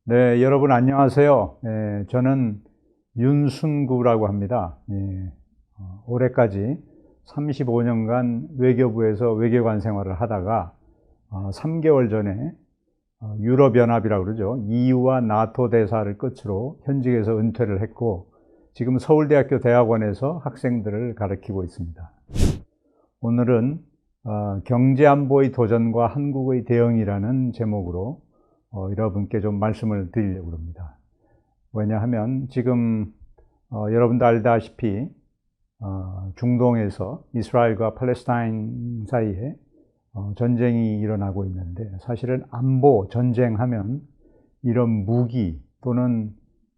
네, 여러분 안녕하세요. 저는 윤순구라고 합니다. 올해까지 35년간 외교부에서 외교관 생활을 하다가 3개월 전에 유럽연합이라고 그러죠. EU와 나토 대사를 끝으로 현직에서 은퇴를 했고 지금 서울대학교 대학원에서 학생들을 가르치고 있습니다. 오늘은 경제안보의 도전과 한국의 대응이라는 제목으로 여러분께 좀 말씀을 드리려고 합니다. 왜냐하면 지금 여러분도 알다시피 중동에서 이스라엘과 팔레스타인 사이에 전쟁이 일어나고 있는데, 사실은 안보 전쟁하면 이런 무기 또는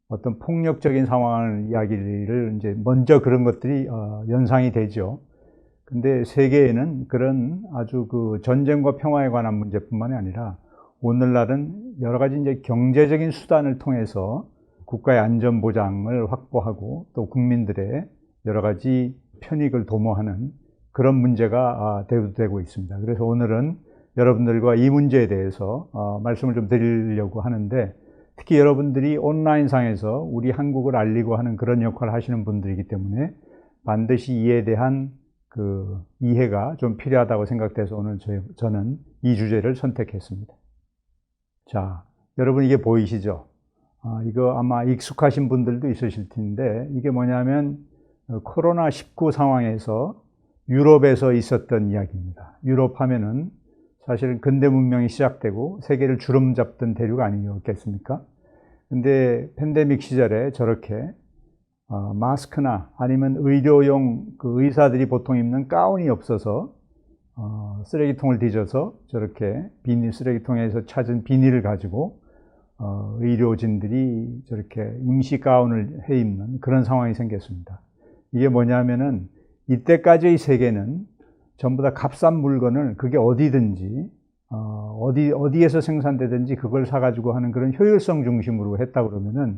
어떤 폭력적인 상황을 이야기를 이제 먼저 그런 것들이 연상이 되죠. 근데 세계에는 그런 아주 그 전쟁과 평화에 관한 문제뿐만이 아니라 오늘날은 여러 가지 이제 경제적인 수단을 통해서 국가의 안전 보장을 확보하고 또 국민들의 여러 가지 편익을 도모하는 그런 문제가 대두되고 있습니다. 그래서 오늘은 여러분들과 이 문제에 대해서 말씀을 좀 드리려고 하는데, 특히 여러분들이 온라인상에서 우리 한국을 알리고 하는 그런 역할을 하시는 분들이기 때문에 반드시 이에 대한 그 이해가 좀 필요하다고 생각돼서 오늘 저는 이 주제를 선택했습니다. 자, 여러분 이게 보이시죠? 이거 아마 익숙하신 분들도 있으실 텐데, 이게 뭐냐면 코로나19 상황에서 유럽에서 있었던 이야기입니다. 유럽 하면은 사실은 근대 문명이 시작되고 세계를 주름잡던 대륙 아니었겠습니까? 근데 팬데믹 시절에 저렇게 마스크나 아니면 의료용 그 의사들이 보통 입는 가운이 없어서 쓰레기통을 뒤져서 저렇게 비닐 쓰레기통에서 찾은 비닐을 가지고 의료진들이 저렇게 임시 가운을 해 입는 그런 상황이 생겼습니다. 이게 뭐냐면은 이때까지의 세계는 전부 다 값싼 물건을 그게 어디든지 어디에서 생산되든지 그걸 사가지고 하는 그런 효율성 중심으로 했다 그러면은,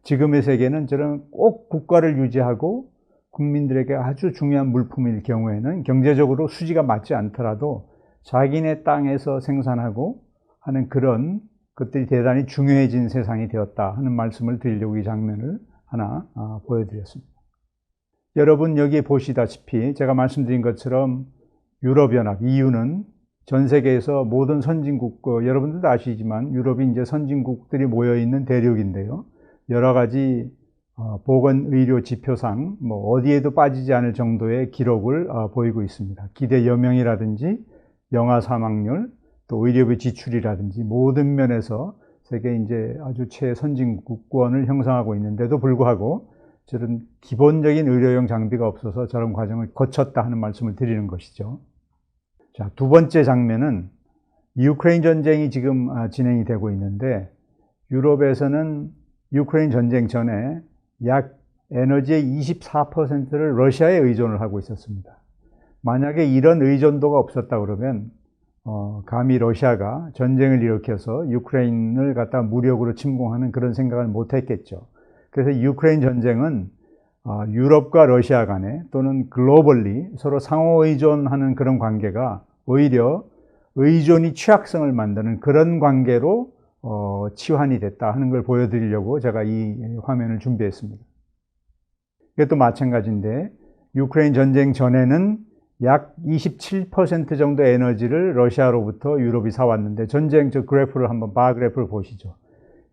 지금의 세계는 저런 꼭 국가를 유지하고 국민들에게 아주 중요한 물품일 경우에는 경제적으로 수지가 맞지 않더라도 자기네 땅에서 생산하고 하는 그런 것들이 대단히 중요해진 세상이 되었다 하는 말씀을 드리려고 이 장면을 하나 보여드렸습니다. 여러분 여기 보시다시피 제가 말씀드린 것처럼 유럽연합, EU는 전 세계에서 모든 선진국, 여러분들도 아시지만 유럽이 이제 선진국들이 모여있는 대륙인데요. 여러 가지 보건의료 지표상 뭐 어디에도 빠지지 않을 정도의 기록을 보이고 있습니다. 기대 여명이라든지 영아 사망률, 또 의료비 지출이라든지 모든 면에서 세계 이제 아주 최선진국권을 형성하고 있는데도 불구하고 저런 기본적인 의료용 장비가 없어서 저런 과정을 거쳤다 하는 말씀을 드리는 것이죠. 자, 두 번째 장면은 유크레인 전쟁이 지금 진행이 되고 있는데, 유럽에서는 유크레인 전쟁 전에 약 에너지의 24%를 러시아에 의존을 하고 있었습니다. 만약에 이런 의존도가 없었다 그러면 감히 러시아가 전쟁을 일으켜서 유크레인을 갖다 무력으로 침공하는 그런 생각을 못 했겠죠. 그래서 유크레인 전쟁은 유럽과 러시아 간에 또는 글로벌리 서로 상호 의존하는 그런 관계가 오히려 의존이 취약성을 만드는 그런 관계로 치환이 됐다 하는 걸 보여드리려고 제가 이 화면을 준비했습니다. 이것도 마찬가지인데, 유크레인 전쟁 전에는 약 27% 정도 에너지를 러시아로부터 유럽이 사왔는데, 전쟁 저 그래프를 한번 바 그래프를 보시죠.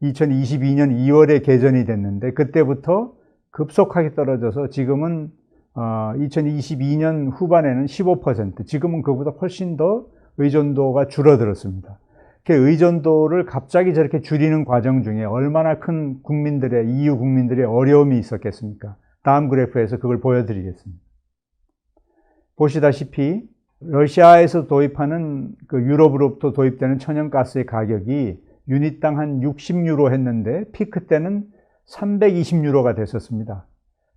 2022년 2월에 개전이 됐는데 그때부터 급속하게 떨어져서 지금은 2022년 후반에는 15%, 지금은 그보다 훨씬 더 의존도가 줄어들었습니다. 그 의존도를 갑자기 저렇게 줄이는 과정 중에 얼마나 큰 국민들의, EU 국민들의 어려움이 있었겠습니까? 다음 그래프에서 그걸 보여드리겠습니다. 보시다시피 러시아에서 도입하는 그 유럽으로부터 도입되는 천연가스의 가격이 유닛당 한 60유로 했는데 피크 때는 320유로가 됐었습니다.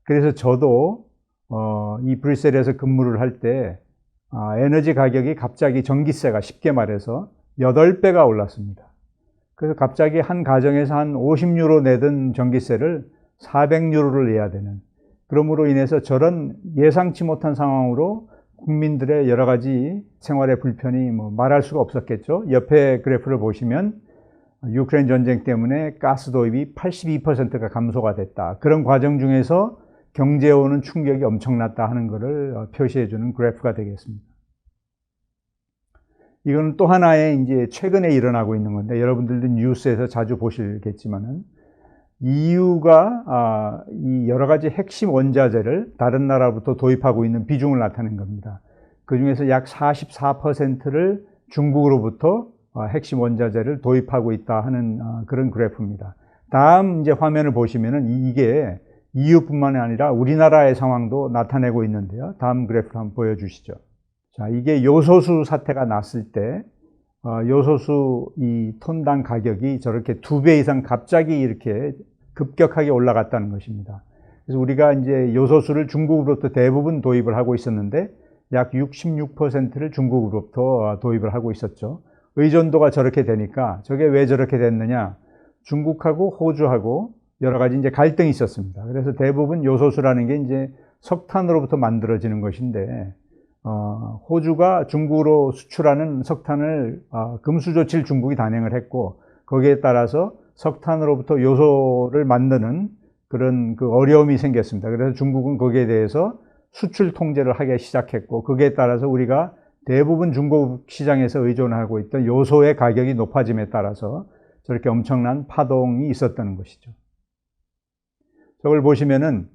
그래서 저도 이 브뤼셀에서 근무를 할 때 에너지 가격이 갑자기 전기세가 쉽게 말해서 8배가 올랐습니다. 그래서 갑자기 한 가정에서 한 50유로 내던 전기세를 400유로를 내야 되는, 그러므로 인해서 저런 예상치 못한 상황으로 국민들의 여러 가지 생활의 불편이 뭐 말할 수가 없었겠죠. 옆에 그래프를 보시면 유크레인 전쟁 때문에 가스 도입이 82%가 감소가 됐다. 그런 과정 중에서 경제에 오는 충격이 엄청났다 하는 것을 표시해주는 그래프가 되겠습니다. 이건 또 하나의 이제 최근에 일어나고 있는 건데, 여러분들도 뉴스에서 자주 보시겠지만은, EU가 이 여러 가지 핵심 원자재를 다른 나라부터 도입하고 있는 비중을 나타낸 겁니다. 그 중에서 약 44%를 중국으로부터 핵심 원자재를 도입하고 있다 하는 그런 그래프입니다. 다음 이제 화면을 보시면은 이게 EU뿐만 아니라 우리나라의 상황도 나타내고 있는데요. 다음 그래프를 한번 보여주시죠. 자, 이게 요소수 사태가 났을 때 요소수 이 톤당 가격이 저렇게 2배 이상 갑자기 이렇게 급격하게 올라갔다는 것입니다. 그래서 우리가 이제 요소수를 중국으로부터 대부분 도입을 하고 있었는데 약 66%를 중국으로부터 도입을 하고 있었죠. 의존도가 저렇게 되니까 저게 왜 저렇게 됐느냐? 중국하고 호주하고 여러 가지 이제 갈등이 있었습니다. 그래서 대부분 요소수라는 게 이제 석탄으로부터 만들어지는 것인데 호주가 중국으로 수출하는 석탄을 금수 조치를 중국이 단행을 했고 거기에 따라서 석탄으로부터 요소를 만드는 그런 그 어려움이 생겼습니다. 그래서 중국은 거기에 대해서 수출 통제를 하기 시작했고 거기에 따라서 우리가 대부분 중국 시장에서 의존하고 있던 요소의 가격이 높아짐에 따라서 저렇게 엄청난 파동이 있었다는 것이죠. 저걸 보시면은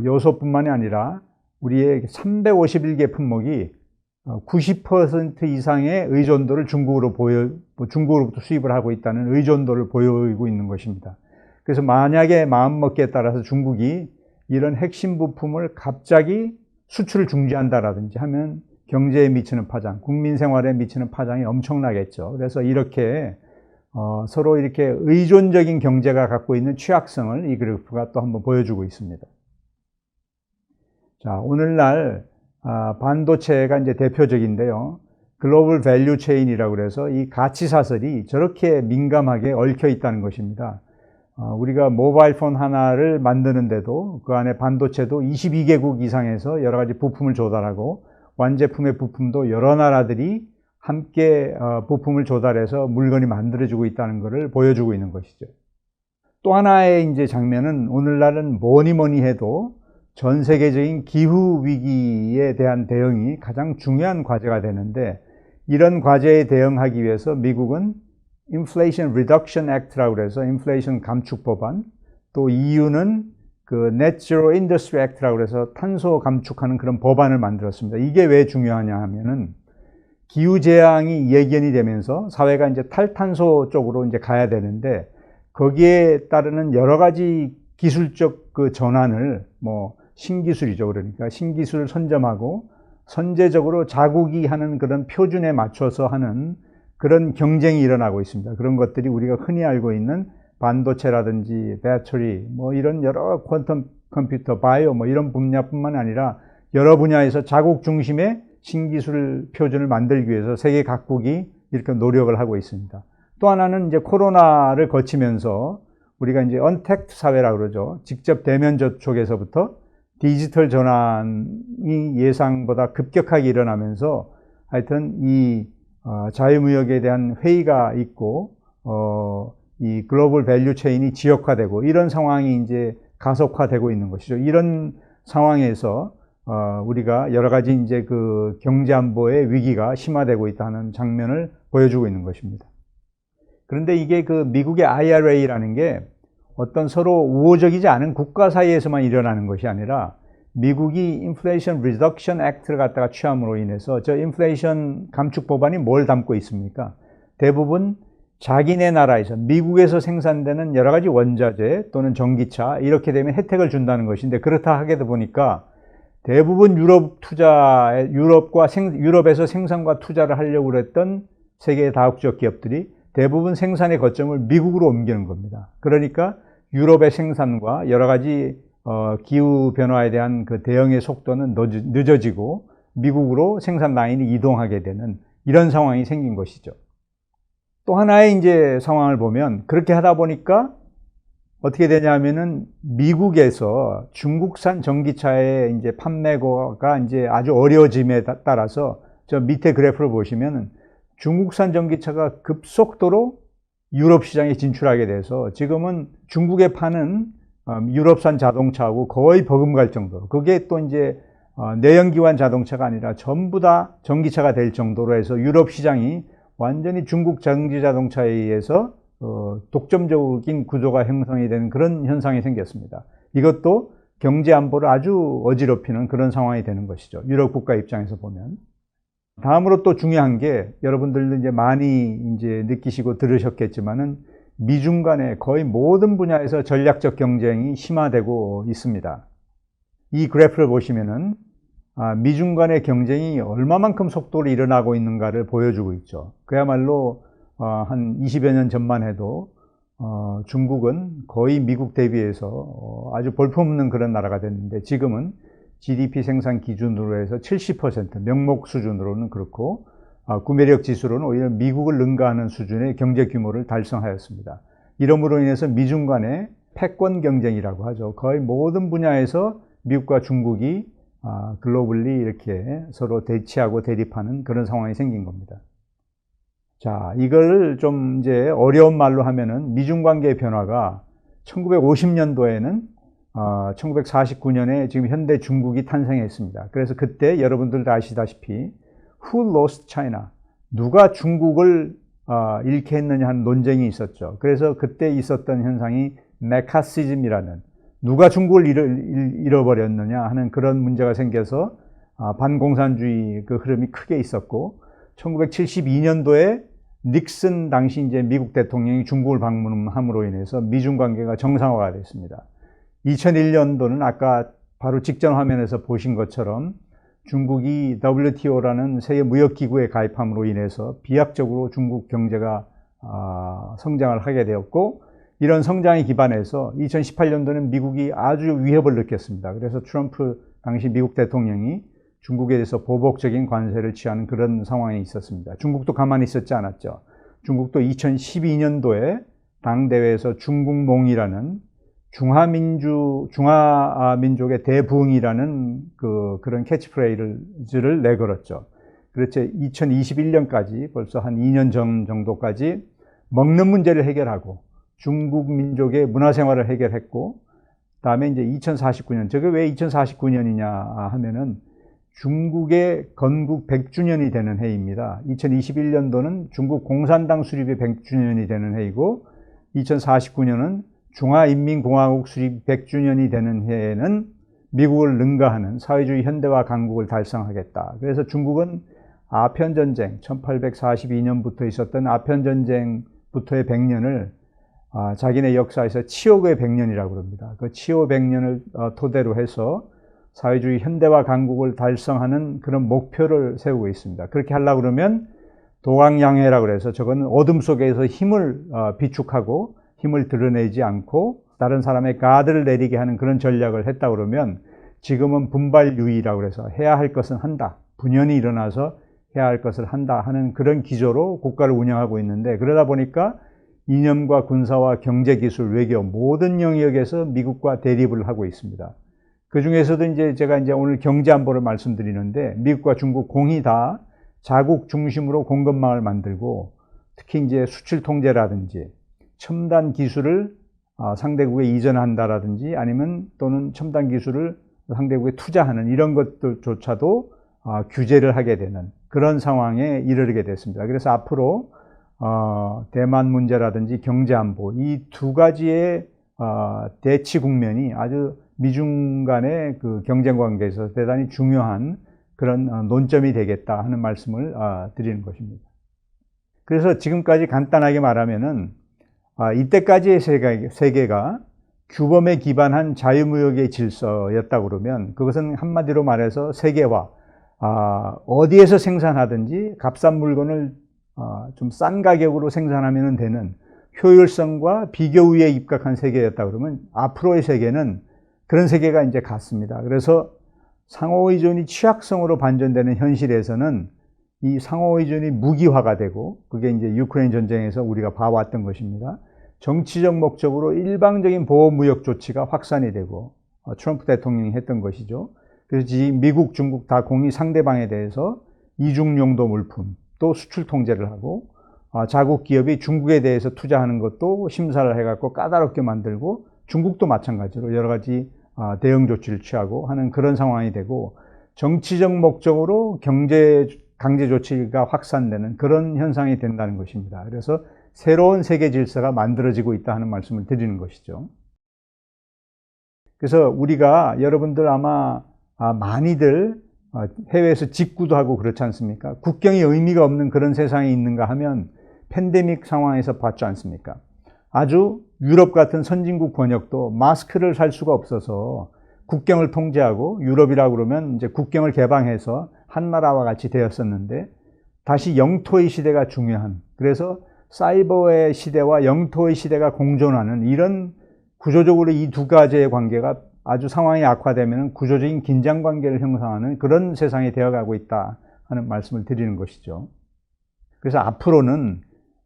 요소뿐만이 아니라 우리의 351개 품목이 90% 이상의 의존도를 중국으로부터 수입을 하고 있다는 의존도를 보이고 있는 것입니다. 그래서 만약에 마음먹기에 따라서 중국이 이런 핵심 부품을 갑자기 수출을 중지한다라든지 하면 경제에 미치는 파장, 국민 생활에 미치는 파장이 엄청나겠죠. 그래서 이렇게 서로 이렇게 의존적인 경제가 갖고 있는 취약성을 이 그래프가 또 한번 보여주고 있습니다. 자, 오늘날 반도체가 이제 대표적인데요. 글로벌 밸류 체인이라고 그래서 이 가치 사슬이 저렇게 민감하게 얽혀 있다는 것입니다. 우리가 모바일 폰 하나를 만드는데도 그 안에 반도체도 22개국 이상에서 여러 가지 부품을 조달하고 완제품의 부품도 여러 나라들이 함께 부품을 조달해서 물건이 만들어지고 있다는 것을 보여주고 있는 것이죠. 또 하나의 이제 장면은 오늘날은 뭐니 해도 전 세계적인 기후 위기에 대한 대응이 가장 중요한 과제가 되는데 이런 과제에 대응하기 위해서 미국은 Inflation Reduction Act라고 해서 인플레이션 감축 법안, 또 EU는 그 Net Zero Industry Act라고 해서 탄소 감축하는 그런 법안을 만들었습니다. 이게 왜 중요하냐 하면은 기후 재앙이 예견이 되면서 사회가 이제 탈탄소 쪽으로 이제 가야 되는데 거기에 따르는 여러 가지 기술적 그 전환을 신기술이죠. 그러니까 신기술을 선점하고 선제적으로 자국이 하는 그런 표준에 맞춰서 하는 그런 경쟁이 일어나고 있습니다. 그런 것들이 우리가 흔히 알고 있는 반도체라든지 배터리, 이런 여러 퀀텀 컴퓨터, 바이오 이런 분야뿐만 아니라 여러 분야에서 자국 중심의 신기술 표준을 만들기 위해서 세계 각국이 이렇게 노력을 하고 있습니다. 또 하나는 이제 코로나를 거치면서 우리가 이제 언택트 사회라고 그러죠. 직접 대면 접촉에서부터 디지털 전환이 예상보다 급격하게 일어나면서 하여튼 이 자유무역에 대한 회의가 있고 이 글로벌 밸류 체인이 지역화되고 이런 상황이 이제 가속화되고 있는 것이죠. 이런 상황에서 우리가 여러 가지 이제 그 경제 안보의 위기가 심화되고 있다는 장면을 보여주고 있는 것입니다. 그런데 이게 그 미국의 IRA라는 게 어떤 서로 우호적이지 않은 국가 사이에서만 일어나는 것이 아니라 미국이 Inflation Reduction Act를 갖다가 취함으로 인해서 저 인플레이션 감축 법안이 뭘 담고 있습니까? 대부분 자기네 나라에서 미국에서 생산되는 여러 가지 원자재 또는 전기차 이렇게 되면 혜택을 준다는 것인데 그렇다 하게 보니까 대부분 유럽에서 생산과 투자를 하려고 했던 세계의 다국적 기업들이 대부분 생산의 거점을 미국으로 옮기는 겁니다. 그러니까 유럽의 생산과 여러 가지 기후 변화에 대한 그 대응의 속도는 늦어지고 미국으로 생산 라인이 이동하게 되는 이런 상황이 생긴 것이죠. 또 하나의 이제 상황을 보면 그렇게 하다 보니까 어떻게 되냐면은 미국에서 중국산 전기차의 이제 판매가 이제 아주 어려워짐에 따라서 저 밑에 그래프를 보시면은 중국산 전기차가 급속도로 유럽 시장에 진출하게 돼서 지금은 중국에 파는 유럽산 자동차하고 거의 버금갈 정도로, 그게 또 이제 내연기관 자동차가 아니라 전부 다 전기차가 될 정도로 해서 유럽 시장이 완전히 중국 전기 자동차에 의해서 독점적인 구조가 형성이 되는 그런 현상이 생겼습니다. 이것도 경제 안보를 아주 어지럽히는 그런 상황이 되는 것이죠. 유럽 국가 입장에서 보면. 다음으로 또 중요한 게, 여러분들도 이제 많이 이제 느끼시고 들으셨겠지만은 미중 간의 거의 모든 분야에서 전략적 경쟁이 심화되고 있습니다. 이 그래프를 보시면은 미중 간의 경쟁이 얼마만큼 속도로 일어나고 있는가를 보여주고 있죠. 그야말로 한 20여 년 전만 해도 중국은 거의 미국 대비해서 아주 볼품없는 그런 나라가 됐는데, 지금은 GDP 생산 기준으로 해서 70%, 명목 수준으로는 그렇고 구매력 지수로는 오히려 미국을 능가하는 수준의 경제 규모를 달성하였습니다. 이러므로 인해서 미중 간의 패권 경쟁이라고 하죠. 거의 모든 분야에서 미국과 중국이 글로벌리 이렇게 서로 대치하고 대립하는 그런 상황이 생긴 겁니다. 자, 이걸 좀 이제 어려운 말로 하면은 미중 관계의 변화가 1950년도에는 1949년에 지금 현대 중국이 탄생했습니다. 그래서 그때 여러분들도 아시다시피 Who lost China? 누가 중국을 잃게 했느냐 하는 논쟁이 있었죠. 그래서 그때 있었던 현상이 메카시즘이라는, 누가 중국을 잃어버렸느냐 하는 그런 문제가 생겨서 반공산주의 그 흐름이 크게 있었고, 1972년도에 닉슨 당시 이제 미국 대통령이 중국을 방문함으로 인해서 미중 관계가 정상화가 됐습니다. 2001년도는 아까 바로 직전 화면에서 보신 것처럼 중국이 WTO라는 세계 무역기구에 가입함으로 인해서 비약적으로 중국 경제가 성장을 하게 되었고, 이런 성장에 기반해서 2018년도는 미국이 아주 위협을 느꼈습니다. 그래서 트럼프 당시 미국 대통령이 중국에 대해서 보복적인 관세를 취하는 그런 상황이 있었습니다. 중국도 가만히 있었지 않았죠. 중국도 2012년도에 당대회에서 중국몽이라는 중화민족의 대부흥이라는 그런 캐치프레이즈를 내걸었죠. 그렇죠. 2021년까지 벌써 한 2년 전 정도까지 먹는 문제를 해결하고 중국 민족의 문화생활을 해결했고, 다음에 이제 2049년, 저게 왜 2049년이냐 하면은 중국의 건국 100주년이 되는 해입니다. 2021년도는 중국 공산당 수립이 100주년이 되는 해이고, 2049년은 중화인민공화국 수립 100주년이 되는 해에는 미국을 능가하는 사회주의 현대화 강국을 달성하겠다. 그래서 중국은 아편전쟁, 1842년부터 있었던 아편전쟁부터의 100년을 자기네 역사에서 치욕의 100년이라고 그럽니다. 그 치욕 100년을 토대로 해서 사회주의 현대화 강국을 달성하는 그런 목표를 세우고 있습니다. 그렇게 하려고 그러면 도강양해라고 해서, 저거는 어둠 속에서 힘을 비축하고 힘을 드러내지 않고 다른 사람의 가드를 내리게 하는 그런 전략을 했다 그러면, 지금은 분발유의라고 해서 해야 할 것은 한다, 분연이 일어나서 해야 할 것을 한다 하는 그런 기조로 국가를 운영하고 있는데, 그러다 보니까 이념과 군사와 경제기술, 외교 모든 영역에서 미국과 대립을 하고 있습니다. 그 중에서도 이제 제가 이제 오늘 경제안보를 말씀드리는데, 미국과 중국 공히 다 자국 중심으로 공급망을 만들고, 특히 이제 수출 통제라든지 첨단 기술을 상대국에 이전한다라든지, 아니면 또는 첨단 기술을 상대국에 투자하는 이런 것들조차도 규제를 하게 되는 그런 상황에 이르게 됐습니다. 그래서 앞으로 대만 문제라든지 경제안보, 이 두 가지의 대치 국면이 아주 미중 간의 그 경쟁 관계에서 대단히 중요한 그런 논점이 되겠다 하는 말씀을 드리는 것입니다. 그래서 지금까지 간단하게 말하면은 이때까지의 세계가 규범에 기반한 자유무역의 질서였다고 그러면, 그것은 한마디로 말해서 세계화, 어디에서 생산하든지 값싼 물건을 좀 싼 가격으로 생산하면 되는 효율성과 비교 우위에 입각한 세계였다 그러면, 앞으로의 세계는 그런 세계가 이제 같습니다. 그래서 상호의존이 취약성으로 반전되는 현실에서는 이 상호의존이 무기화가 되고, 그게 이제 유크레인 전쟁에서 우리가 봐왔던 것입니다. 정치적 목적으로 일방적인 보호무역 조치가 확산이 되고, 트럼프 대통령이 했던 것이죠. 그래서 지금 미국, 중국 다 공이 상대방에 대해서 이중용도 물품 또 수출 통제를 하고, 자국 기업이 중국에 대해서 투자하는 것도 심사를 해갖고 까다롭게 만들고 중국도 마찬가지로 여러 가지 대응 조치를 취하고 하는 그런 상황이 되고 정치적 목적으로 강제 조치가 확산되는 그런 현상이 된다는 것입니다. 그래서 새로운 세계 질서가 만들어지고 있다 하는 말씀을 드리는 것이죠. 그래서 우리가 여러분들 아마 많이들 해외에서 직구도 하고 그렇지 않습니까? 국경이 의미가 없는 그런 세상이 있는가 하면 팬데믹 상황에서 봤지 않습니까? 아주 유럽 같은 선진국 번역도 마스크를 살 수가 없어서 국경을 통제하고 유럽이라고 그러면 이제 국경을 개방해서 한 나라와 같이 되었었는데 다시 영토의 시대가 중요한, 그래서 사이버의 시대와 영토의 시대가 공존하는 이런 구조적으로 이 두 가지의 관계가 아주 상황이 악화되면 구조적인 긴장 관계를 형성하는 그런 세상이 되어가고 있다 하는 말씀을 드리는 것이죠. 그래서 앞으로는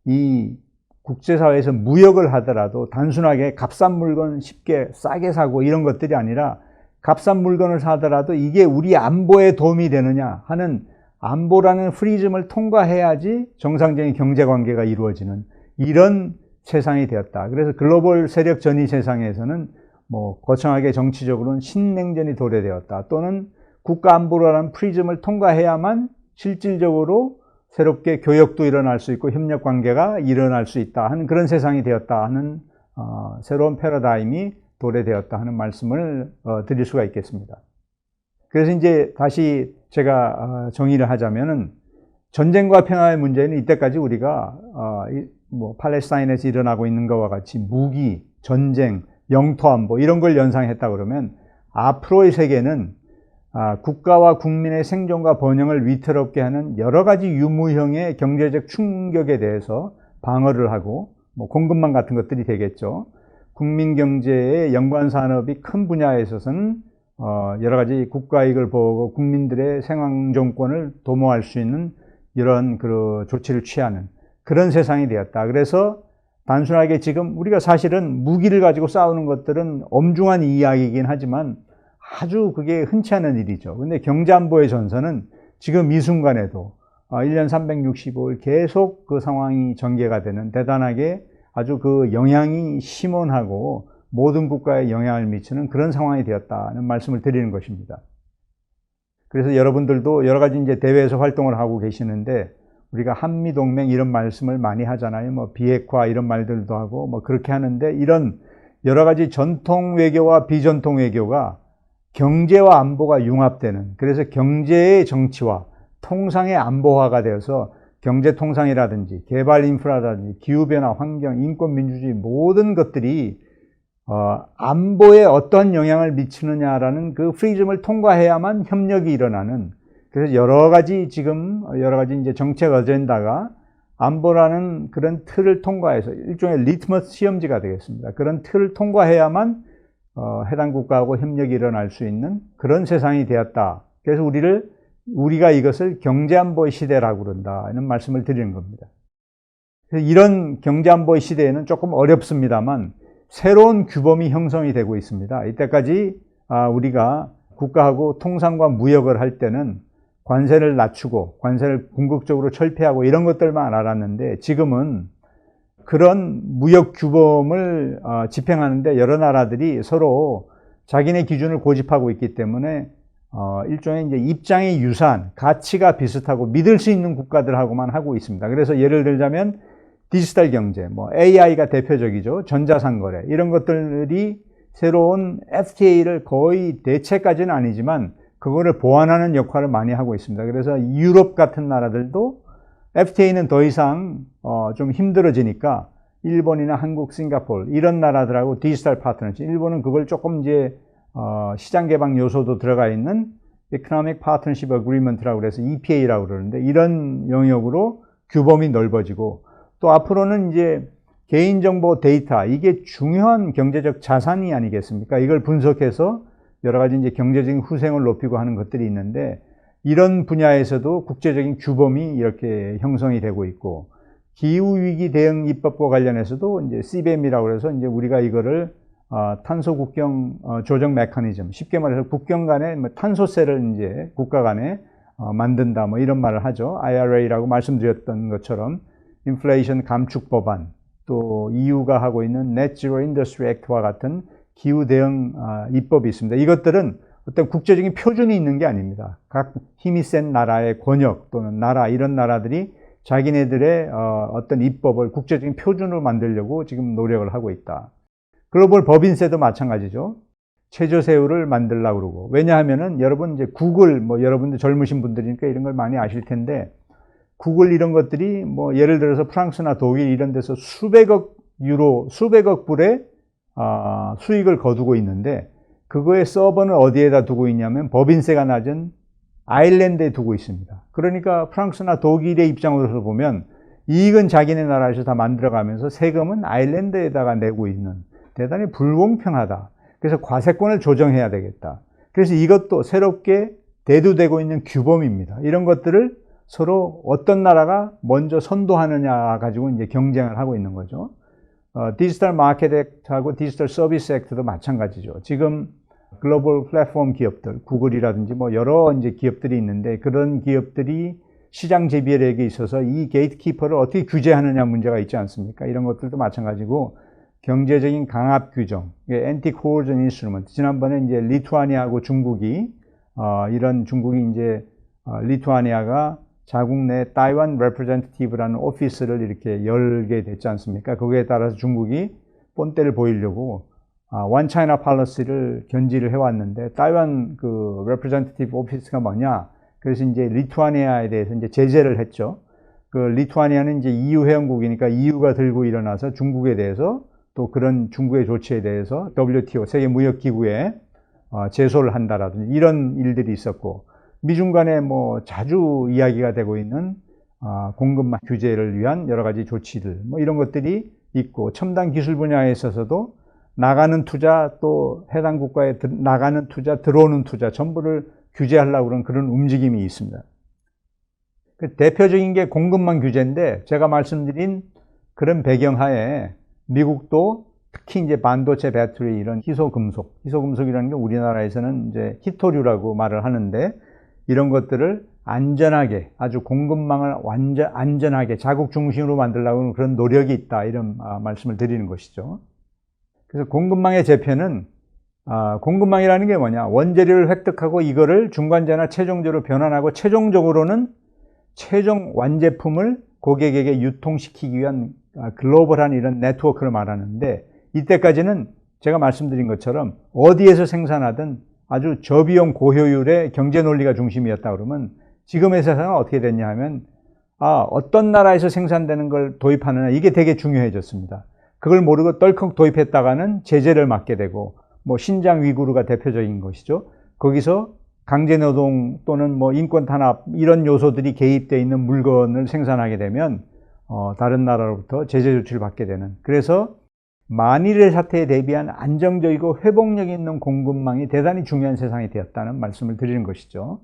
이 국제사회에서 무역을 하더라도 단순하게 값싼 물건 쉽게 싸게 사고 이런 것들이 아니라 값싼 물건을 사더라도 이게 우리 안보에 도움이 되느냐 하는 안보라는 프리즘을 통과해야지 정상적인 경제관계가 이루어지는 이런 세상이 되었다. 그래서 글로벌 세력 전위 세상에서는 거창하게 정치적으로는 신냉전이 도래되었다. 또는 국가안보라는 프리즘을 통과해야만 실질적으로 새롭게 교역도 일어날 수 있고 협력관계가 일어날 수 있다 하는 그런 세상이 되었다 하는 새로운 패러다임이 도래되었다 하는 말씀을 드릴 수가 있겠습니다. 그래서 이제 다시 제가 정의를 하자면은 전쟁과 평화의 문제는 이때까지 우리가 팔레스타인에서 일어나고 있는 것과 같이 무기, 전쟁, 영토 안보 이런 걸 연상했다 그러면 앞으로의 세계는 국가와 국민의 생존과 번영을 위태롭게 하는 여러 가지 유무형의 경제적 충격에 대해서 방어를 하고 공급망 같은 것들이 되겠죠. 국민 경제의 연관 산업이 큰 분야에 있어서는 여러 가지 국가 이익을 보호하고 국민들의 생존권을 도모할 수 있는 이런 그 조치를 취하는 그런 세상이 되었다. 그래서 단순하게 지금 우리가 사실은 무기를 가지고 싸우는 것들은 엄중한 이야기이긴 하지만 아주 그게 흔치 않은 일이죠. 근데 경제안보의 전선은 지금 이 순간에도 1년 365일 계속 그 상황이 전개가 되는 대단하게 아주 그 영향이 심원하고 모든 국가에 영향을 미치는 그런 상황이 되었다는 말씀을 드리는 것입니다. 그래서 여러분들도 여러 가지 이제 대회에서 활동을 하고 계시는데 우리가 한미동맹 이런 말씀을 많이 하잖아요. 비핵화 이런 말들도 하고 그렇게 하는데 이런 여러 가지 전통 외교와 비전통 외교가 경제와 안보가 융합되는, 그래서 경제의 정치화, 통상의 안보화가 되어서 경제통상이라든지 개발 인프라라든지 기후변화, 환경, 인권, 민주주의 모든 것들이 안보에 어떤 영향을 미치느냐라는 그 프리즘을 통과해야만 협력이 일어나는, 그래서 여러 가지 이제 정책 어젠다가 안보라는 그런 틀을 통과해서 일종의 리트머스 시험지가 되겠습니다. 그런 틀을 통과해야만 해당 국가하고 협력이 일어날 수 있는 그런 세상이 되었다. 그래서 우리가 이것을 경제안보의 시대라고 그런다. 이런 말씀을 드리는 겁니다. 이런 경제안보의 시대에는 조금 어렵습니다만 새로운 규범이 형성이 되고 있습니다. 이때까지 우리가 국가하고 통상과 무역을 할 때는 관세를 낮추고 관세를 궁극적으로 철폐하고 이런 것들만 알았는데 지금은 그런 무역 규범을 집행하는데 여러 나라들이 서로 자기네 기준을 고집하고 있기 때문에 일종의 이제 입장이 유사한, 가치가 비슷하고 믿을 수 있는 국가들하고만 하고 있습니다. 그래서 예를 들자면 디지털 경제, AI가 대표적이죠. 전자상거래 이런 것들이 새로운 FTA를 거의 대체까지는 아니지만 그거를 보완하는 역할을 많이 하고 있습니다. 그래서 유럽 같은 나라들도 FTA는 더 이상 좀 힘들어지니까 일본이나 한국, 싱가포르 이런 나라들하고 디지털 파트너십, 일본은 그걸 조금 이제 시장 개방 요소도 들어가 있는 Economic Partnership Agreement라고 그래서 EPA라고 그러는데 이런 영역으로 규범이 넓어지고 또 앞으로는 이제 개인정보 데이터, 이게 중요한 경제적 자산이 아니겠습니까? 이걸 분석해서 여러 가지 이제 경제적인 후생을 높이고 하는 것들이 있는데 이런 분야에서도 국제적인 규범이 이렇게 형성이 되고 있고 기후위기 대응 입법과 관련해서도 이제 CBAM이라고 해서 이제 우리가 이거를 탄소 국경 조정 메커니즘, 쉽게 말해서 국경 간에 탄소세를 이제 국가 간에 만든다 이런 말을 하죠. IRA라고 말씀드렸던 것처럼 인플레이션 감축 법안, 또 EU가 하고 있는 Net Zero Industry Act와 같은 기후 대응 입법이 있습니다. 이것들은 어떤 국제적인 표준이 있는 게 아닙니다. 각 힘이 센 나라의 권역 또는 나라, 이런 나라들이 자기네들의 어떤 입법을 국제적인 표준으로 만들려고 지금 노력을 하고 있다. 글로벌 법인세도 마찬가지죠. 최저세율을 만들려고 그러고. 왜냐하면은 여러분 이제 구글, 여러분들 젊으신 분들이니까 이런 걸 많이 아실 텐데, 구글 이런 것들이 예를 들어서 프랑스나 독일 이런 데서 수백억 유로, 수백억 불의 수익을 거두고 있는데, 그거의 서버는 어디에다 두고 있냐면 법인세가 낮은 아일랜드에 두고 있습니다. 그러니까 프랑스나 독일의 입장으로서 보면 이익은 자기네 나라에서 다 만들어가면서 세금은 아일랜드에다가 내고 있는, 대단히 불공평하다. 그래서 과세권을 조정해야 되겠다. 그래서 이것도 새롭게 대두되고 있는 규범입니다. 이런 것들을 서로 어떤 나라가 먼저 선도하느냐 가지고 이제 경쟁을 하고 있는 거죠. 디지털 마켓 액트하고 디지털 서비스 액트도 마찬가지죠. 지금 글로벌 플랫폼 기업들, 구글이라든지 여러 이제 기업들이 있는데, 그런 기업들이 시장 재배력에 있어서 이 게이트키퍼를 어떻게 규제하느냐 문제가 있지 않습니까? 이런 것들도 마찬가지고, 경제적인 강압 규정, 엔티 코어전 인스트루먼트. 지난번에 이제 리투아니아하고 중국이 이런 중국이 이제 리투아니아가 자국 내 타이완 레프레젠티티브라는 오피스를 이렇게 열게 됐지 않습니까? 거기에 따라서 중국이 본때를 보이려고 원 차이나 팔러시를 견지를 해왔는데, 타이완 그 레프레젠티티브 오피스가 뭐냐? 그래서 이제 리투아니아에 대해서 이제 제재를 했죠. 그 리투아니아는 이제 EU 회원국이니까 EU가 들고 일어나서 중국에 대해서, 또 그런 중국의 조치에 대해서 WTO 세계무역기구에 제소를 한다라든지 이런 일들이 있었고, 미중 간에 자주 이야기가 되고 있는 공급망 규제를 위한 여러 가지 조치들, 이런 것들이 있고, 첨단 기술 분야에 있어서도 나가는 투자, 또 해당 국가에 나가는 투자, 들어오는 투자 전부를 규제하려고 그런 그런 움직임이 있습니다. 그 대표적인 게 공급망 규제인데, 제가 말씀드린 그런 배경하에 미국도 특히 이제 반도체, 배터리, 이런 희소금속이라는 게 우리나라에서는 이제 희토류라고 말을 하는데, 이런 것들을 안전하게, 아주 공급망을 완전 안전하게 자국 중심으로 만들려고 하는 그런 노력이 있다, 이런 말씀을 드리는 것이죠. 그래서 공급망의 재편은, 공급망이라는 게 뭐냐? 원재료를 획득하고 이거를 중간재나 최종재로 변환하고, 최종적으로는 최종 완제품을 고객에게 유통시키기 위한 글로벌한 이런 네트워크를 말하는데, 이때까지는 제가 말씀드린 것처럼 어디에서 생산하든 아주 저비용 고효율의 경제 논리가 중심이었다 그러면, 지금의 세상은 어떻게 됐냐 하면, 어떤 나라에서 생산되는 걸 도입하느냐, 이게 되게 중요해졌습니다. 그걸 모르고 덜컥 도입했다가는 제재를 맞게 되고, 신장 위구르가 대표적인 것이죠. 거기서 강제노동 또는 인권 탄압, 이런 요소들이 개입되어 있는 물건을 생산하게 되면 다른 나라로부터 제재 조치를 받게 되는, 그래서 만일의 사태에 대비한 안정적이고 회복력 있는 공급망이 대단히 중요한 세상이 되었다는 말씀을 드리는 것이죠.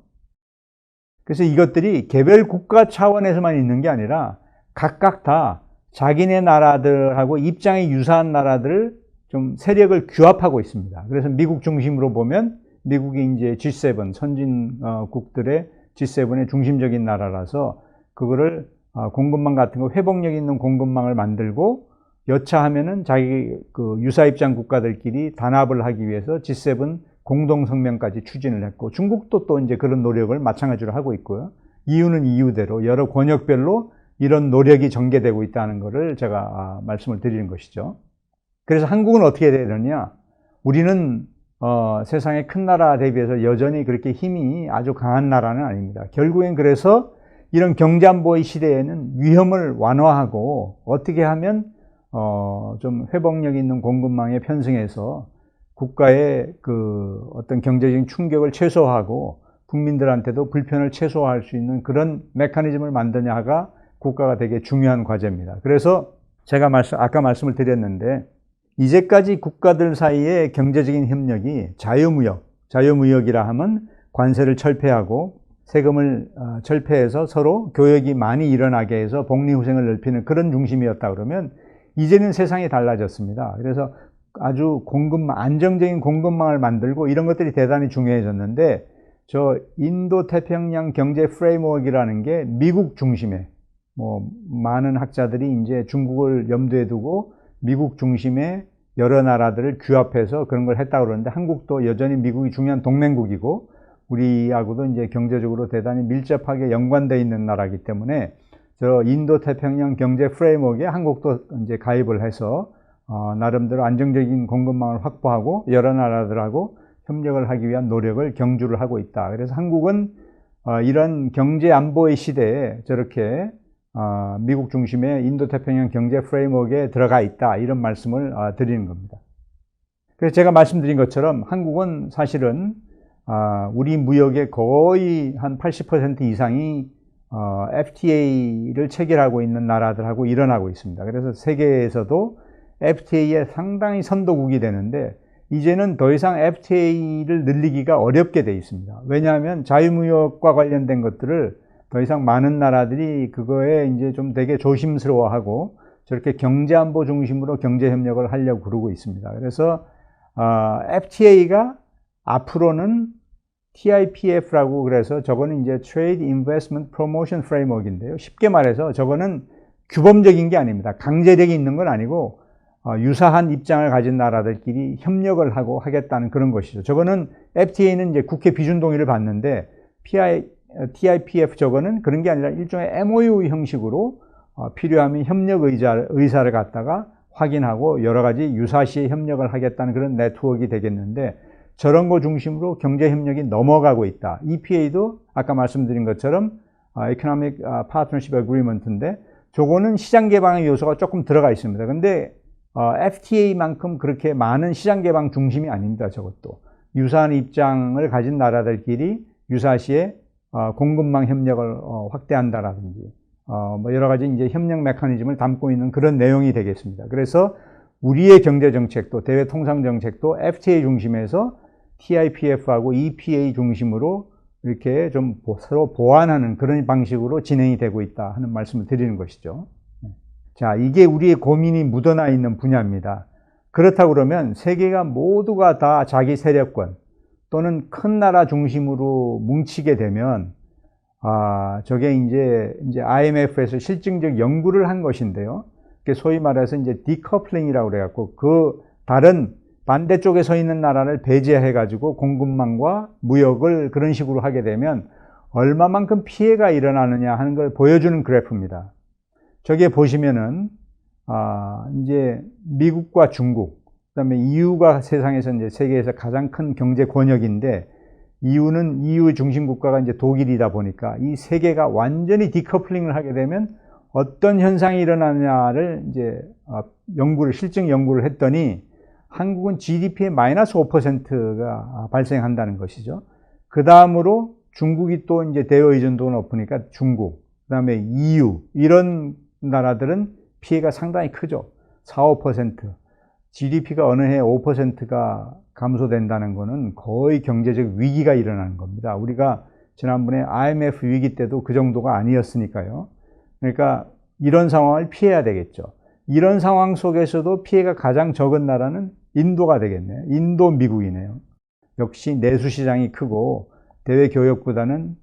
그래서 이것들이 개별 국가 차원에서만 있는 게 아니라 각각 다 자기네 나라들하고 입장이 유사한 나라들을 좀 세력을 규합하고 있습니다. 그래서 미국 중심으로 보면 미국이 이제 G7, 선진국들의 G7의 중심적인 나라라서 그거를 공급망 같은 거, 회복력 있는 공급망을 만들고, 여차하면은 자기 그 유사 입장 국가들끼리 단합을 하기 위해서 G7 공동성명까지 추진을 했고, 중국도 또 이제 그런 노력을 마찬가지로 하고 있고요. EU는 EU대로 여러 권역별로 이런 노력이 전개되고 있다는 것을 제가 말씀을 드리는 것이죠. 그래서 한국은 어떻게 되느냐? 우리는 세상의 큰 나라 대비해서 여전히 그렇게 힘이 아주 강한 나라는 아닙니다. 결국엔 그래서 이런 경제안보의 시대에는 위험을 완화하고, 어떻게 하면 좀 회복력 있는 공급망에 편승해서 국가의 그 어떤 경제적인 충격을 최소화하고 국민들한테도 불편을 최소화할 수 있는 그런 메커니즘을 만드냐가 국가가 되게 중요한 과제입니다. 그래서 제가 아까 말씀을 드렸는데, 이제까지 국가들 사이의 경제적인 협력이 자유무역이라 하면 관세를 철폐하고 세금을 철폐해서 서로 교역이 많이 일어나게 해서 복리후생을 넓히는 그런 중심이었다 그러면, 이제는 세상이 달라졌습니다. 그래서 아주 안정적인 공급망을 만들고 이런 것들이 대단히 중요해졌는데, 저 인도 태평양 경제 프레임워크라는 게 미국 중심의, 뭐 많은 학자들이 이제 중국을 염두에 두고 미국 중심의 여러 나라들을 규합해서 그런 걸 했다고 그러는데, 한국도 여전히 미국이 중요한 동맹국이고 우리하고도 이제 경제적으로 대단히 밀접하게 연관되어 있는 나라이기 때문에 저 인도 태평양 경제 프레임워크에 한국도 이제 가입을 해서 나름대로 안정적인 공급망을 확보하고 여러 나라들하고 협력을 하기 위한 노력을 경주를 하고 있다. 그래서 한국은 이런 경제 안보의 시대에 저렇게 미국 중심의 인도태평양 경제 프레임워크에 들어가 있다, 이런 말씀을 드리는 겁니다. 그래서 제가 말씀드린 것처럼 한국은 사실은 우리 무역의 거의 한 80% 이상이 FTA를 체결하고 있는 나라들하고 일어나고 있습니다. 그래서 세계에서도 FTA에 상당히 선도국이 되는데, 이제는 더 이상 FTA를 늘리기가 어렵게 돼 있습니다. 왜냐하면 자유무역과 관련된 것들을 더 이상 많은 나라들이 그거에 이제 좀 되게 조심스러워하고 저렇게 경제안보 중심으로 경제협력을 하려고 그러고 있습니다. 그래서 FTA가 앞으로는 TIPF라고, 그래서 저거는 이제 Trade Investment Promotion Framework인데요. 쉽게 말해서 저거는 규범적인 게 아닙니다. 강제력이 있는 건 아니고 유사한 입장을 가진 나라들끼리 협력을 하고 하겠다는 그런 것이죠. 저거는 FTA는 이제 국회 비준 동의를 받는데, TIPF 저거는 그런 게 아니라 일종의 MOU 형식으로 필요하면 협력 의사를 갖다가 확인하고 여러 가지 유사시에 협력을 하겠다는 그런 네트워크가 되겠는데, 저런 거 중심으로 경제협력이 넘어가고 있다. EPA도 아까 말씀드린 것처럼 Economic Partnership Agreement인데, 저거는 시장 개방의 요소가 조금 들어가 있습니다. 근데 FTA만큼 그렇게 많은 시장 개방 중심이 아닙니다. 저것도 유사한 입장을 가진 나라들끼리 유사시에 공급망 협력을 확대한다라든지 뭐 여러 가지 이제 협력 메커니즘을 담고 있는 그런 내용이 되겠습니다. 그래서 우리의 경제 정책도, 대외 통상 정책도 FTA 중심에서 TIPF하고 EPA 중심으로 이렇게 좀 서로 보완하는 그런 방식으로 진행이 되고 있다 하는 말씀을 드리는 것이죠. 자, 이게 우리의 고민이 묻어나 있는 분야입니다. 그렇다고 그러면 세계가 모두가 다 자기 세력권 또는 큰 나라 중심으로 뭉치게 되면 저게 이제 IMF에서 실증적 연구를 한 것인데요. 소위 말해서 이제 디커플링이라고 그래갖고 그 다른 반대쪽에 서 있는 나라를 배제해가지고 공급망과 무역을 그런 식으로 하게 되면 얼마만큼 피해가 일어나느냐 하는 걸 보여주는 그래프입니다. 저기에 보시면은 이제 미국과 중국, 그다음에 EU가 세상에서 이제 세계에서 가장 큰 경제 권역인데, EU는 EU 중심 국가가 이제 독일이다 보니까 이 세 개가 완전히 디커플링을 하게 되면 어떤 현상이 일어나느냐를 이제 실증 연구를 했더니 한국은 GDP의 마이너스 5%가 발생한다는 것이죠. 그 다음으로 중국이 또 이제 대여 의존도가 높으니까 중국, 그 다음에 EU 이런 나라들은 피해가 상당히 크죠. 4, 5%. GDP가 어느 해 5%가 감소된다는 것은 거의 경제적 위기가 일어나는 겁니다. 우리가 지난번에 IMF 위기 때도 그 정도가 아니었으니까요. 그러니까 이런 상황을 피해야 되겠죠. 이런 상황 속에서도 피해가 가장 적은 나라는 인도가 되겠네요. 인도, 미국이네요. 역시 내수 시장이 크고 대외 교역보다는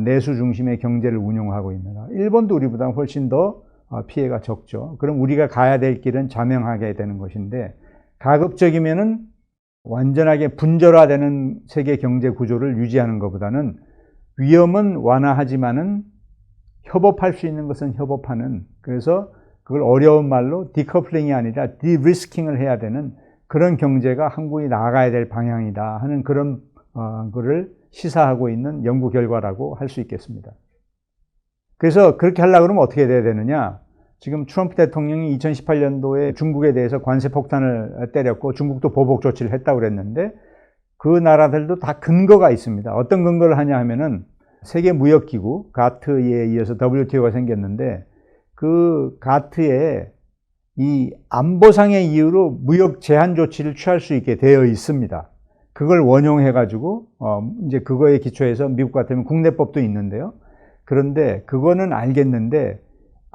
내수 중심의 경제를 운용하고 있는 나라. 일본도 우리보다 훨씬 더 피해가 적죠. 그럼 우리가 가야 될 길은 자명하게 되는 것인데, 가급적이면은 완전하게 분절화되는 세계 경제 구조를 유지하는 것보다는 위험은 완화하지만은 협업할 수 있는 것은 협업하는, 그래서 그걸 어려운 말로 디커플링이 아니라 디리스킹을 해야 되는 그런 경제가 한국이 나아가야 될 방향이다 하는 그런 거를 시사하고 있는 연구 결과라고 할 수 있겠습니다. 그래서 그렇게 하려고 그러면 어떻게 돼야 되느냐? 지금 트럼프 대통령이 2018년도에 중국에 대해서 관세 폭탄을 때렸고 중국도 보복 조치를 했다고 그랬는데, 그 나라들도 다 근거가 있습니다. 어떤 근거를 하냐 하면은 세계무역기구 가트에 이어서 WTO가 생겼는데, 그 가트에 이 안보상의 이유로 무역 제한 조치를 취할 수 있게 되어 있습니다. 그걸 원용해 가지고 이제 그거에 기초해서 미국 같으면 국내법도 있는데요. 그런데 그거는 알겠는데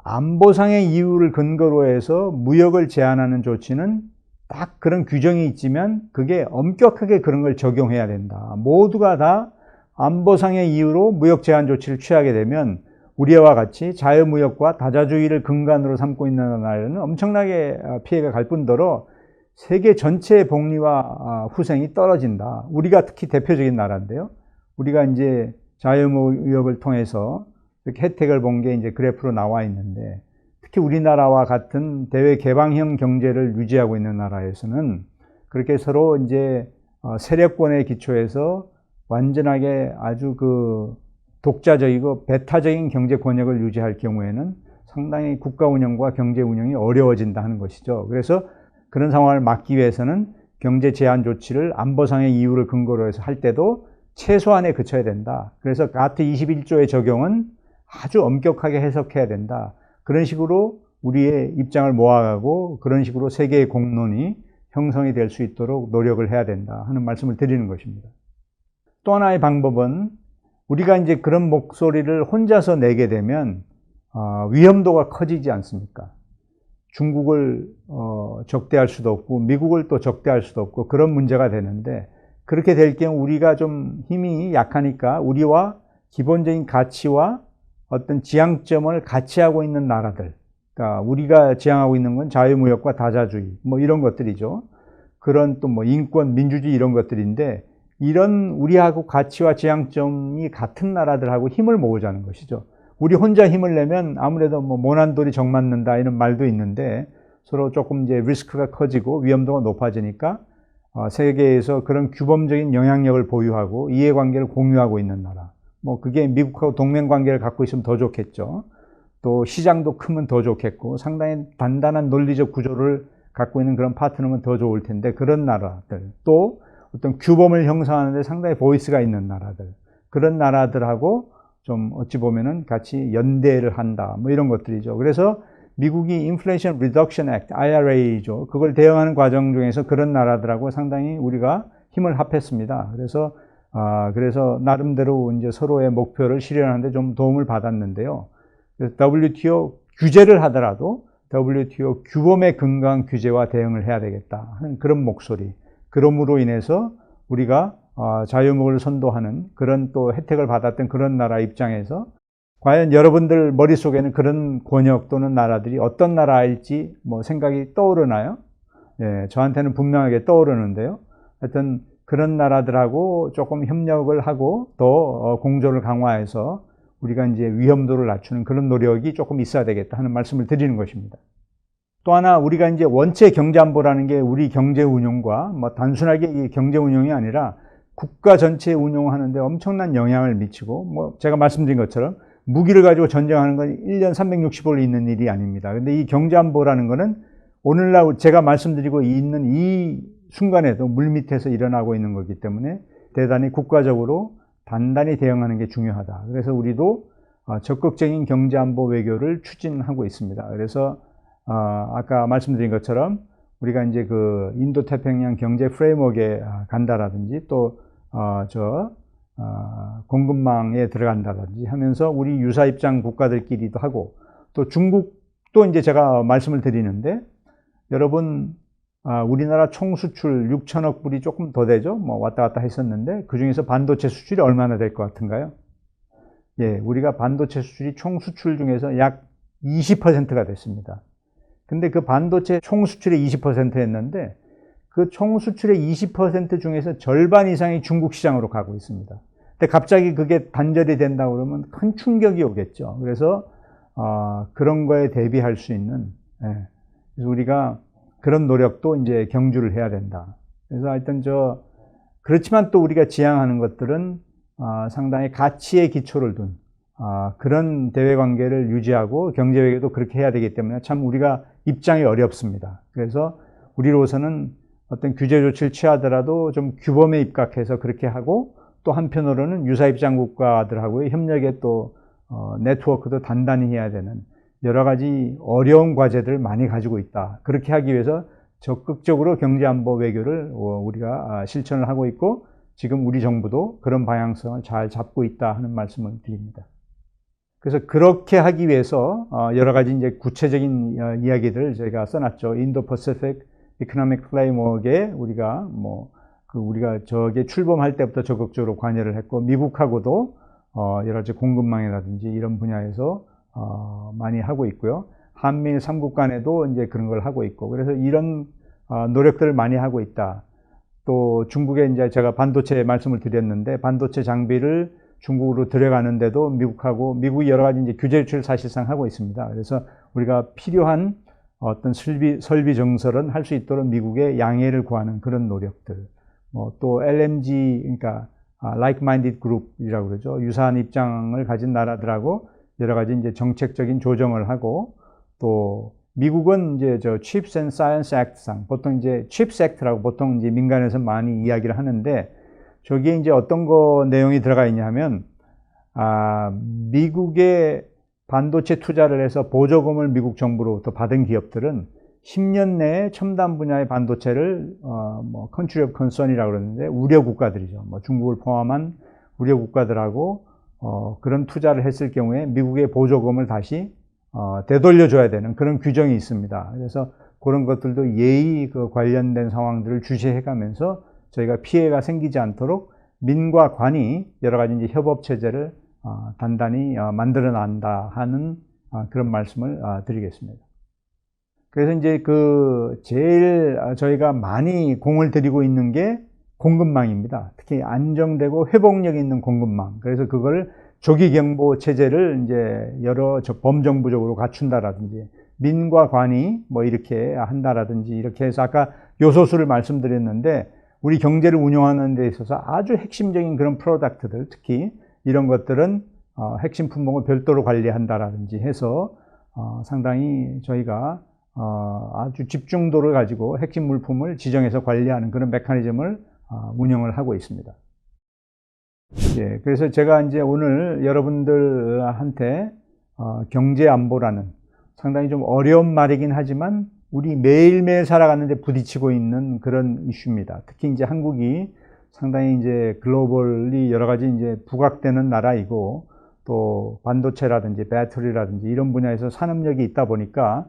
안보상의 이유를 근거로 해서 무역을 제한하는 조치는 딱 그런 규정이 있지만 그게 엄격하게 그런 걸 적용해야 된다. 모두가 다 안보상의 이유로 무역 제한 조치를 취하게 되면 우리와 같이 자유무역과 다자주의를 근간으로 삼고 있는 나라에는 엄청나게 피해가 갈 뿐더러 세계 전체의 복리와 후생이 떨어진다. 우리가 특히 대표적인 나라인데요. 우리가 이제 자유무역을 통해서 이렇게 혜택을 본 게 이제 그래프로 나와 있는데, 특히 우리나라와 같은 대외 개방형 경제를 유지하고 있는 나라에서는 그렇게 서로 이제 세력권의 기초에서 완전하게 아주 그 독자적이고 배타적인 경제 권역을 유지할 경우에는 상당히 국가 운영과 경제 운영이 어려워진다 하는 것이죠. 그래서 그런 상황을 막기 위해서는 경제 제한 조치를 안보상의 이유를 근거로 해서 할 때도 최소한에 그쳐야 된다. 그래서 가트 21조의 적용은 아주 엄격하게 해석해야 된다. 그런 식으로 우리의 입장을 모아가고 그런 식으로 세계의 공론이 형성이 될 수 있도록 노력을 해야 된다 하는 말씀을 드리는 것입니다. 또 하나의 방법은 우리가 이제 그런 목소리를 혼자서 내게 되면 위험도가 커지지 않습니까? 중국을 적대할 수도 없고 미국을 또 적대할 수도 없고 그런 문제가 되는데, 그렇게 될 경우 우리가 좀 힘이 약하니까 우리와 기본적인 가치와 어떤 지향점을 같이 하고 있는 나라들, 그러니까 우리가 지향하고 있는 건 자유무역과 다자주의 뭐 이런 것들이죠. 그런 또 뭐 인권, 민주주의 이런 것들인데, 이런 우리하고 가치와 지향점이 같은 나라들하고 힘을 모으자는 것이죠. 우리 혼자 힘을 내면 아무래도 뭐 모난돌이 정 맞는다 이런 말도 있는데, 서로 조금 이제 리스크가 커지고 위험도가 높아지니까 세계에서 그런 규범적인 영향력을 보유하고 이해관계를 공유하고 있는 나라, 뭐 그게 미국하고 동맹관계를 갖고 있으면 더 좋겠죠. 또 시장도 크면 더 좋겠고 상당히 단단한 논리적 구조를 갖고 있는 그런 파트너면 더 좋을 텐데, 그런 나라들, 또 어떤 규범을 형성하는 데 상당히 보이스가 있는 나라들, 그런 나라들하고 좀 어찌 보면은 같이 연대를 한다 뭐 이런 것들이죠. 그래서 미국이 Inflation Reduction Act, IRA죠. 그걸 대응하는 과정 중에서 그런 나라들하고 상당히 우리가 힘을 합했습니다. 그래서 나름대로 이제 서로의 목표를 실현하는데 좀 도움을 받았는데요. 그래서 WTO 규제를 하더라도 WTO 규범에 근거한 규제와 대응을 해야 되겠다 하는 그런 목소리. 그럼으로 인해서 우리가 자유무역을 선도하는 그런 또 혜택을 받았던 그런 나라 입장에서 과연 여러분들 머릿속에는 그런 권역 또는 나라들이 어떤 나라일지 뭐 생각이 떠오르나요? 예, 저한테는 분명하게 떠오르는데요. 하여튼 그런 나라들하고 조금 협력을 하고 더 공조를 강화해서 우리가 이제 위험도를 낮추는 그런 노력이 조금 있어야 되겠다 하는 말씀을 드리는 것입니다. 또 하나, 우리가 이제 원체 경제안보라는 게 우리 경제 운용과 뭐 단순하게 이 경제 운용이 아니라 국가 전체 운용하는데 엄청난 영향을 미치고, 뭐 제가 말씀드린 것처럼 무기를 가지고 전쟁하는 건 1년 365일 있는 일이 아닙니다. 근데 이 경제안보라는 거는 오늘날 제가 말씀드리고 있는 이 순간에도 물밑에서 일어나고 있는 거기 때문에 대단히 국가적으로 단단히 대응하는 게 중요하다. 그래서 우리도 적극적인 경제안보 외교를 추진하고 있습니다. 그래서 아까 말씀드린 것처럼 우리가 이제 그 인도태평양 경제 프레임워크에 간다라든지 또 공급망에 들어간다든지 하면서 우리 유사 입장 국가들끼리도 하고, 또 중국도 이제 제가 말씀을 드리는데, 여러분 우리나라 총 수출 6천억 불이 조금 더 되죠. 뭐 왔다 갔다 했었는데 그 중에서 반도체 수출이 얼마나 될 것 같은가요? 예, 우리가 반도체 수출이 총 수출 중에서 약 20%가 됐습니다. 근데 그 반도체 총 수출의 20%였는데 그 총 수출의 20% 중에서 절반 이상이 중국 시장으로 가고 있습니다. 근데 갑자기 그게 단절이 된다고 그러면 큰 충격이 오겠죠. 그래서 그런 거에 대비할 수 있는, 그래서 우리가 그런 노력도 이제 경주를 해야 된다. 그래서 하여튼 그렇지만 또 우리가 지향하는 것들은 상당히 가치의 기초를 둔 그런 대외 관계를 유지하고 경제 외교도 그렇게 해야 되기 때문에 참 우리가 입장이 어렵습니다. 그래서 우리로서는 어떤 규제 조치를 취하더라도 좀 규범에 입각해서 그렇게 하고, 또 한편으로는 유사 입장 국가들하고의 협력에 또 네트워크도 단단히 해야 되는 여러 가지 어려운 과제들을 많이 가지고 있다. 그렇게 하기 위해서 적극적으로 경제안보 외교를 우리가 실천을 하고 있고, 지금 우리 정부도 그런 방향성을 잘 잡고 있다 하는 말씀을 드립니다. 그래서 그렇게 하기 위해서 여러 가지 이제 구체적인 이야기들을 저희가 써놨죠. 인도 퍼시픽 이코노믹 프레임워크에 우리가 저게 출범할 때부터 적극적으로 관여를 했고, 미국하고도 여러 가지 공급망이라든지 이런 분야에서 많이 하고 있고요. 한미일 3국 간에도 이제 그런 걸 하고 있고, 그래서 이런 노력들을 많이 하고 있다. 또 중국에 이제 제가 반도체 말씀을 드렸는데, 반도체 장비를 중국으로 들어가는데도 미국이 여러 가지 이제 규제 조치를 사실상 하고 있습니다. 그래서 우리가 필요한 어떤 설비 정설은 할 수 있도록 미국의 양해를 구하는 그런 노력들. 또 LMG, 그러니까 like-minded group이라고 그러죠. 유사한 입장을 가진 나라들하고 여러 가지 이제 정책적인 조정을 하고, 또 미국은 이제 저 Chips and Science Act상, 보통 이제 Chips Act라고 보통 이제 민간에서 많이 이야기를 하는데, 저기에 이제 어떤 내용이 들어가 있냐 하면, 미국의 반도체 투자를 해서 보조금을 미국 정부로부터 받은 기업들은 10년 내에 첨단 분야의 반도체를 Country of Concern이라고 그러는데, 우려 국가들이죠. 중국을 포함한 우려 국가들하고 그런 투자를 했을 경우에 미국의 보조금을 다시 되돌려줘야 되는 그런 규정이 있습니다. 그래서 그런 것들도 예의 관련된 상황들을 주시해가면서 저희가 피해가 생기지 않도록 민과 관이 여러 가지 이제 협업 체제를 단단히 만들어 난다 하는 그런 말씀을 드리겠습니다. 그래서 이제 제일 저희가 많이 공을 들이고 있는 게 공급망입니다. 특히 안정되고 회복력 있는 공급망. 그래서 그걸 조기 경보 체제를 이제 여러 범정부적으로 갖춘다라든지, 민과 관이 이렇게 한다라든지, 이렇게 해서 아까 요소수를 말씀드렸는데, 우리 경제를 운영하는 데 있어서 아주 핵심적인 그런 프로덕트들, 특히 이런 것들은 핵심 품목을 별도로 관리한다라든지 해서 상당히 저희가 아주 집중도를 가지고 핵심 물품을 지정해서 관리하는 그런 메커니즘을 운영을 하고 있습니다. 예, 그래서 제가 이제 오늘 여러분들한테 경제 안보라는 상당히 좀 어려운 말이긴 하지만 우리 매일매일 살아가는데 부딪히고 있는 그런 이슈입니다. 특히 이제 한국이 상당히 이제 글로벌리 여러 가지 이제 부각되는 나라이고, 또 반도체라든지 배터리라든지 이런 분야에서 산업력이 있다 보니까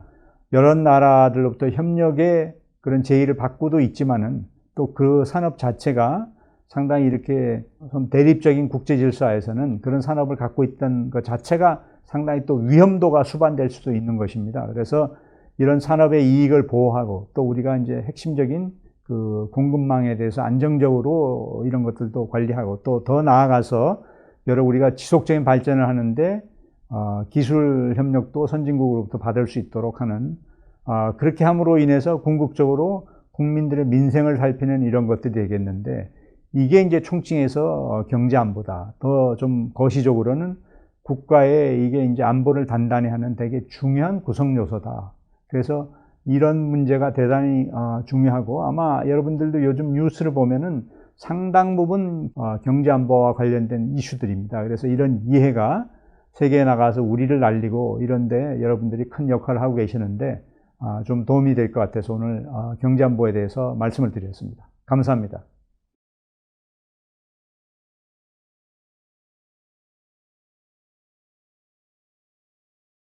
여러 나라들로부터 협력의 그런 제의를 받고도 있지만은, 또 그 산업 자체가 상당히 이렇게 좀 대립적인 국제 질서에서는 그런 산업을 갖고 있던 것 자체가 상당히 또 위험도가 수반될 수도 있는 것입니다. 그래서 이런 산업의 이익을 보호하고, 또 우리가 이제 핵심적인 그 공급망에 대해서 안정적으로 이런 것들도 관리하고, 또 더 나아가서 우리가 지속적인 발전을 하는데 기술 협력도 선진국으로부터 받을 수 있도록 하는, 그렇게 함으로 인해서 궁극적으로 국민들의 민생을 살피는 이런 것들이 되겠는데, 이게 이제 총칭해서 경제 안보다. 더 좀 거시적으로는 국가의 이게 이제 안보를 단단히 하는 되게 중요한 구성 요소다. 그래서 이런 문제가 대단히 중요하고, 아마 여러분들도 요즘 뉴스를 보면은 상당 부분 경제 안보와 관련된 이슈들입니다. 그래서 이런 이해가 세계에 나가서 우리를 알리고 이런데 여러분들이 큰 역할을 하고 계시는데 좀 도움이 될 것 같아서 오늘 경제 안보에 대해서 말씀을 드렸습니다. 감사합니다.